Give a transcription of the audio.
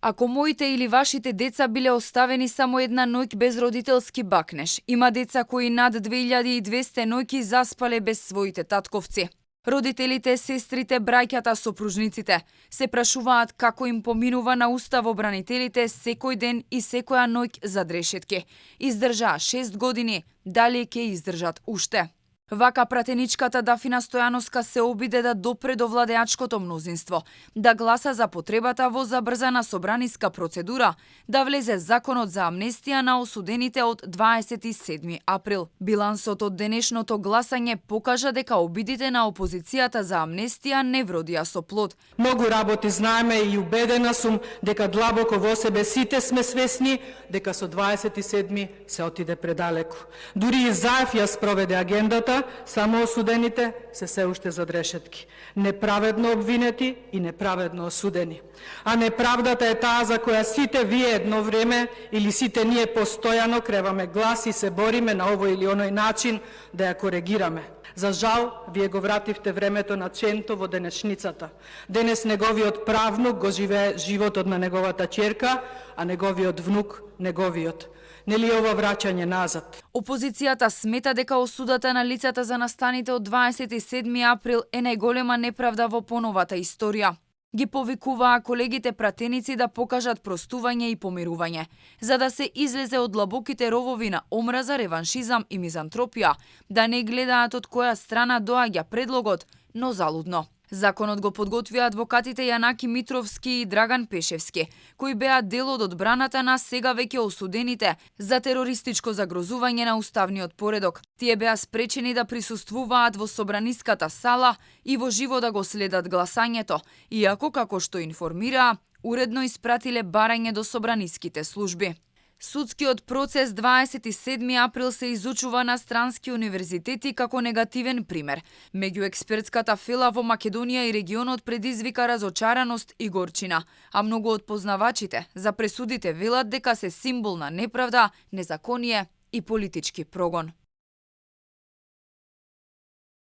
Ако моите или вашите деца биле оставени само една ноќ без родителски бакнеш, има деца кои над 2200 ноќи заспале без своите татковци. Родителите, сестрите, браќата, сопружниците се прашуваат како им поминува на уставобранителите секој ден и секоја ноќ за дрешетки. Издржаа 6 години, дали ќе издржат уште? Вака пратеничката Дафина Стојановска се обиде да допре до владеачкото мнозинство, да гласа за потребата во забрзана собраниска процедура, да влезе законот за амнестија на осудените од 27 април. Билансот од денешното гласање покажа дека обидите на опозицијата за амнестија не вродија со плод. Многу работи знаеме и убедена сум дека длабоко во себе сите сме свесни дека со 27 се отиде предалеку. Дури и Заев ја спроведе агендата, само осудените се уште за дрешетки. Неправедно обвинети и неправедно осудени. А неправдата е таа за која сите вие едно време или сите ние постојано креваме глас и се бориме на овој или оној начин да ја коригираме. За жал, вие го вративте времето на Ченто во денешницата. Денес неговиот правнук го живее животот на неговата ќерка, а неговиот внук неговиот. Нели ова враќање назад? Опозицијата смета дека осудата на лицата за настаните од 27 април е најголема неправда во поновата историја. Ги повикуваа колегите пратеници да покажат простување и помирување, за да се излезе од длабоките ровови на омраза, реваншизам и мизантропија, да не гледаат од која страна доаѓа предлогот, но залудно. Законот го подготвија адвокатите Јанаки Митровски и Драган Пешевски, кои беа дел од одбраната на сега веќе осудените за терористичко загрозување на уставниот поредок. Тие беа спречени да присуствуваат во собраниската сала и во живо да го следат гласањето, иако, како што информираа, уредно испратиле барање до собраниските служби. Судскиот процес 27 април се изучува на странски универзитети како негативен пример. Меѓу експертската фела во Македонија и регионот предизвика разочараност и горчина, а многу од познавачите за пресудите велат дека се символ на неправда, незаконие и политички прогон.